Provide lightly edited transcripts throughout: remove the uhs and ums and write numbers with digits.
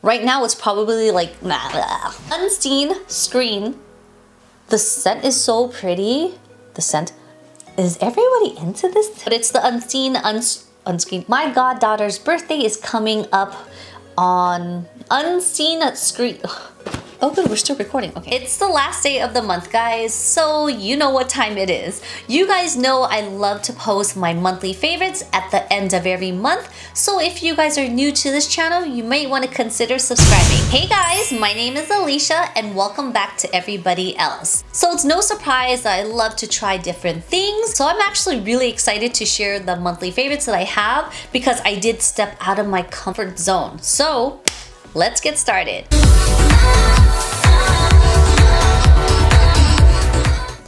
Right now it's probably like unseen screen. The scent is so pretty. The scent. Is everybody into this? But it's the unseen. My goddaughter's birthday is coming up on unseen screen. Oh good, we're still recording, okay. It's the last day of the month, guys, so you know what time it is. You guys know I love to post my monthly favorites at the end of every month, so if you guys are new to this channel, you might want to consider subscribing. Hey guys, my name is Alicia, and welcome back to everybody else. So it's no surprise that I love to try different things, so I'm actually really excited to share the monthly favorites that I have because I did step out of my comfort zone. So let's get started.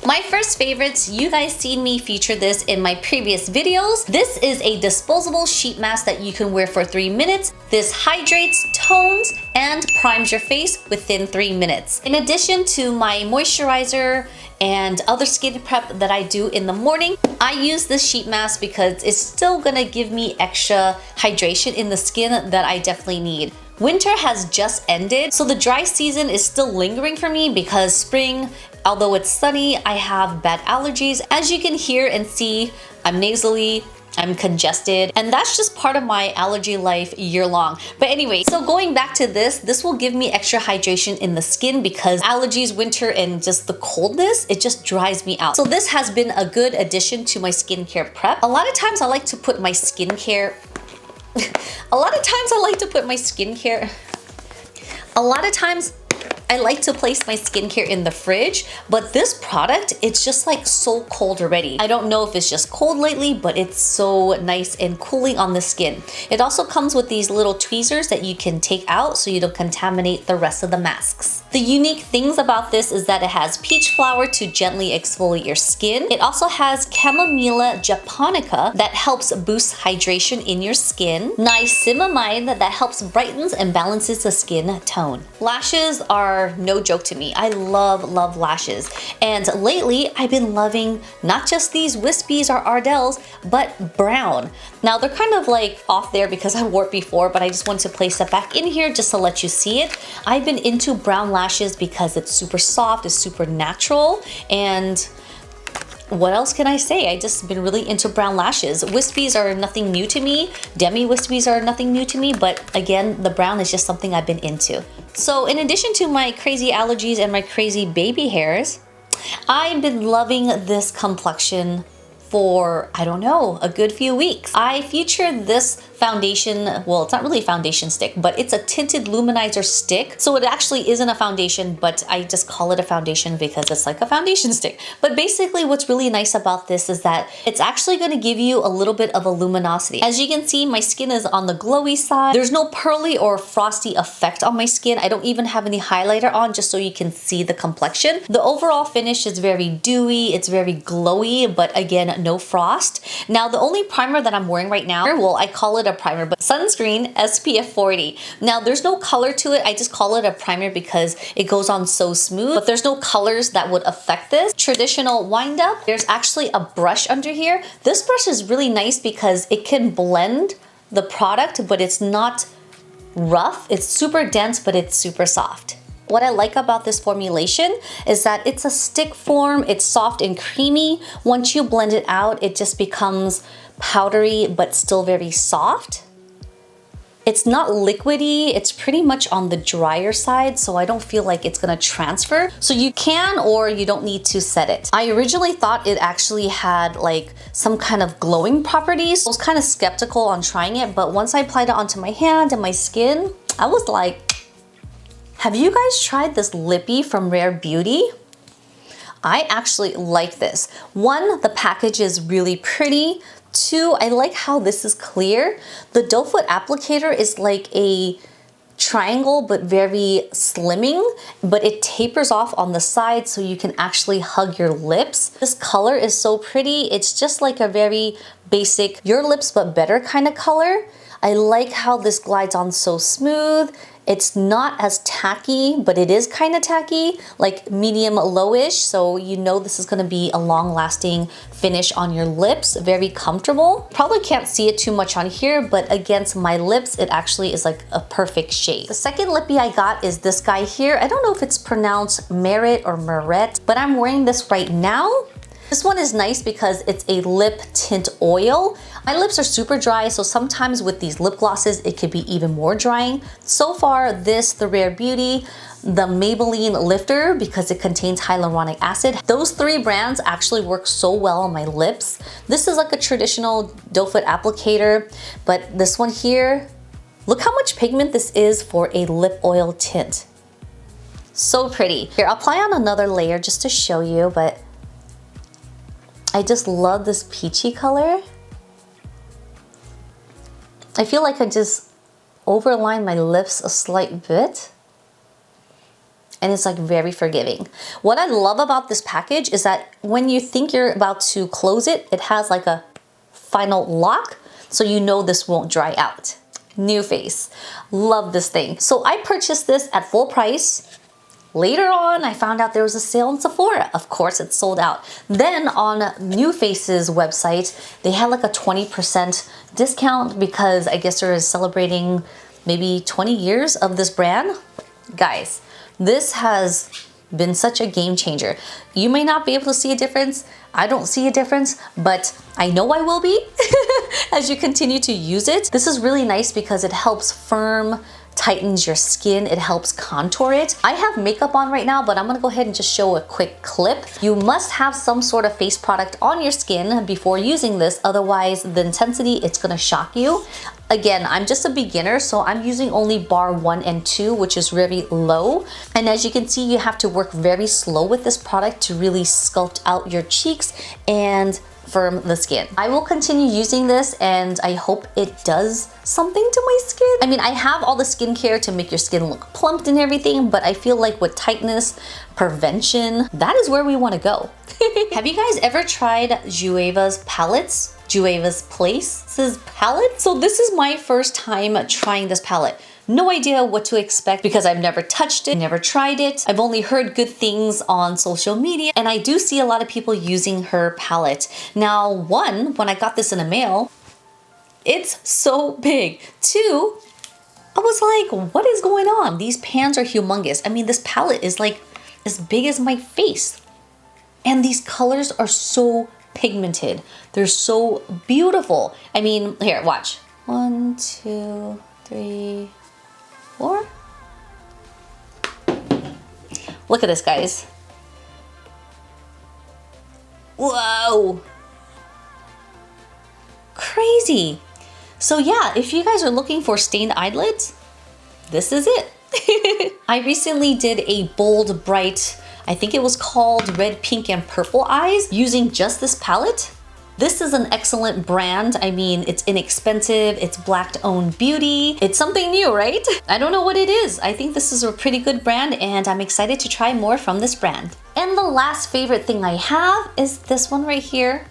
My first favorites, you guys seen me feature this in my previous videos. This is a disposable sheet mask that you can wear for 3 minutes. This hydrates, tones, and primes your face within 3 minutes. In addition to my moisturizer and other skin prep that I do in the morning, I use this sheet mask because it's still gonna give me extra hydration in the skin that I definitely need. Winter has just ended, so the dry season is still lingering for me because spring, although it's sunny, I have bad allergies. As you can hear and see, I'm nasally, I'm congested, and that's just part of my allergy life year long. But anyway, so going back to this will give me extra hydration in the skin because allergies, winter, and just the coldness, it just dries me out. So this has been a good addition to my skincare prep. A lot of times I like to put my skincare I like to place my skincare in the fridge, but this product, it's just like so cold already. I don't know if it's just cold lately, but it's so nice and cooling on the skin. It also comes with these little tweezers that you can take out so you don't contaminate the rest of the masks. The unique things about this is that it has peach flower to gently exfoliate your skin. It also has chamomilla japonica that helps boost hydration in your skin. Niacinamide that helps brightens and balances the skin tone. Lashes are no joke to me. I love lashes. And lately, I've been loving not just these Wispies or Ardells, but brown. Now they're kind of like off there because I wore it before, but I just want to place it back in here just to let you see it. I've been into brown lashes because it's super soft, it's super natural, and what else can I say? I just been really into brown lashes. Wispies are nothing new to me. Demi Wispies are nothing new to me, but again, the brown is just something I've been into. So in addition to my crazy allergies and my crazy baby hairs, I've been loving this complexion for, I don't know, a good few weeks. I featured this foundation, well, it's not really a foundation stick, but it's a tinted luminizer stick. So it actually isn't a foundation, but I just call it a foundation because it's like a foundation stick. But basically what's really nice about this is that it's actually gonna give you a little bit of a luminosity. As you can see, my skin is on the glowy side. There's no pearly or frosty effect on my skin. I don't even have any highlighter on just so you can see the complexion. The overall finish is very dewy, it's very glowy, but again, no frost. Now the only primer that I'm wearing right now, well, I call it a primer, but sunscreen SPF 40. Now there's no color to it. I just call it a primer because it goes on so smooth, but there's no colors that would affect this. Traditional wind up. There's actually a brush under here. This brush is really nice because it can blend the product, but it's not rough. It's super dense, but it's super soft. What I like about this formulation is that it's a stick form, it's soft and creamy. Once you blend it out, it just becomes powdery, but still very soft. It's not liquidy, it's pretty much on the drier side, so I don't feel like it's gonna transfer. So you can or you don't need to set it. I originally thought it actually had like some kind of glowing properties. I was kind of skeptical on trying it, but once I applied it onto my hand and my skin, I was like, have you guys tried this Lippy from Rare Beauty? I actually like this. One, the package is really pretty. Two, I like how this is clear. The doe foot applicator is like a triangle but very slimming, but it tapers off on the side so you can actually hug your lips. This color is so pretty. It's just like a very basic your lips but better kind of color. I like how this glides on so smooth. It's not as tacky, but it is kind of tacky, like medium lowish. So you know this is gonna be a long lasting finish on your lips, very comfortable. Probably can't see it too much on here, but against my lips, it actually is like a perfect shade. The second lippy I got is this guy here. I don't know if it's pronounced Merit or Meret, but I'm wearing this right now. This one is nice because it's a lip tint oil. My lips are super dry, so sometimes with these lip glosses, it could be even more drying. So far, this, the Rare Beauty, the Maybelline Lifter, because it contains hyaluronic acid. Those three brands actually work so well on my lips. This is like a traditional doe foot applicator, but this one here, look how much pigment this is for a lip oil tint. So pretty. Here, I'll apply on another layer just to show you, but I just love this peachy color. I feel like I just overline my lips a slight bit. And it's like very forgiving. What I love about this package is that when you think you're about to close it, it has like a final lock, so you know this won't dry out. NuFace. Love this thing. So I purchased this at full price. Later on, I found out there was a sale in Sephora. Of course, it's sold out. Then on NuFace's website, they had like a 20% discount because I guess they're celebrating maybe 20 years of this brand. Guys, this has been such a game changer. You may not be able to see a difference. I don't see a difference, but I know I will be as you continue to use it. This is really nice because it helps firm, tightens your skin, it helps contour it. I have makeup on right now, but I'm gonna go ahead and just show a quick clip. You must have some sort of face product on your skin before using this, otherwise the intensity, it's gonna shock you. Again, I'm just a beginner, so I'm using only bar 1 and 2, which is really low. And as you can see, you have to work very slow with this product to really sculpt out your cheeks and firm the skin. I will continue using this and I hope it does something to my skin. I mean, I have all the skincare to make your skin look plumped and everything, but I feel like with tightness, prevention, that is where we want to go. Have you guys ever tried Juvia's palettes? Juvia's Place's palette? So this is my first time trying this palette. No idea what to expect because I've never touched it, never tried it. I've only heard good things on social media, and I do see a lot of people using her palette. Now, one, when I got this in the mail, it's so big. Two, I was like, what is going on? These pans are humongous. I mean, this palette is like as big as my face. And these colors are so pigmented. They're so beautiful. I mean, here, watch. 1, 2, 3, 4. Look at this, guys. Whoa. Crazy. So yeah, if you guys are looking for stained eyelids, this is it. I recently did a bold, bright, I think it was called red, pink, and purple eyes using just this palette. This is an excellent brand. I mean, it's inexpensive, it's Black-owned beauty. It's something new, right? I don't know what it is. I think this is a pretty good brand and I'm excited to try more from this brand. And the last favorite thing I have is this one right here.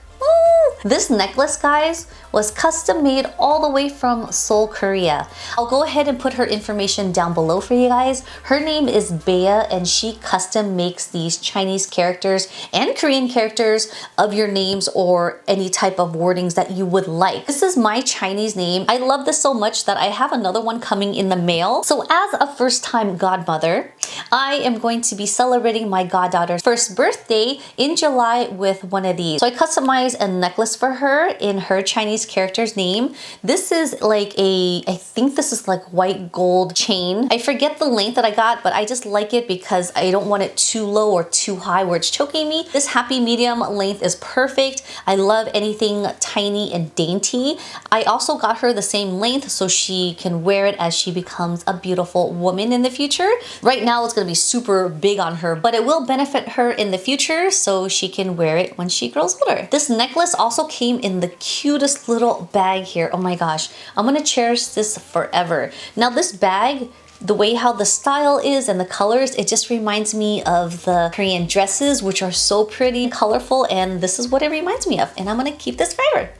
This necklace, guys, was custom made all the way from Seoul, Korea. I'll go ahead and put her information down below for you guys. Her name is Bea and she custom makes these Chinese characters and Korean characters of your names or any type of wordings that you would like. This is my Chinese name. I love this so much that I have another one coming in the mail. So as a first-time godmother, I am going to be celebrating my goddaughter's first birthday in July with one of these. So I customized a necklace for her in her Chinese character's name. This is like a, I think this is like white gold chain. I forget the length that I got, but I just like it because I don't want it too low or too high where it's choking me. This happy medium length is perfect. I love anything tiny and dainty. I also got her the same length so she can wear it as she becomes a beautiful woman in the future. Right now it's gonna be super big on her, but it will benefit her in the future so she can wear it when she grows older. This necklace also came in the cutest little bag here. Oh my gosh, I'm gonna cherish this forever. Now this bag, the way how the style is and the colors, it just reminds me of the Korean dresses, which are so pretty and colorful, and this is what it reminds me of, and I'm gonna keep this forever.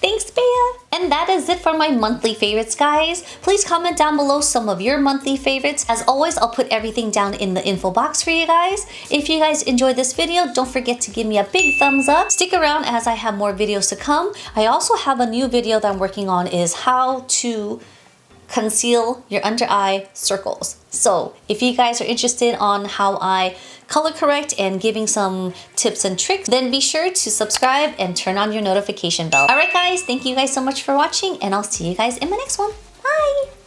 Thanks, Bea! And that is it for my monthly favorites, guys. Please comment down below some of your monthly favorites. As always, I'll put everything down in the info box for you guys. If you guys enjoyed this video, don't forget to give me a big thumbs up. Stick around as I have more videos to come. I also have a new video that I'm working on is how to conceal your under eye circles. So if you guys are interested on how I color correct and giving some tips and tricks, then be sure to subscribe and turn on your notification bell. Alright guys, thank you guys so much for watching, and I'll see you guys in my next one. Bye!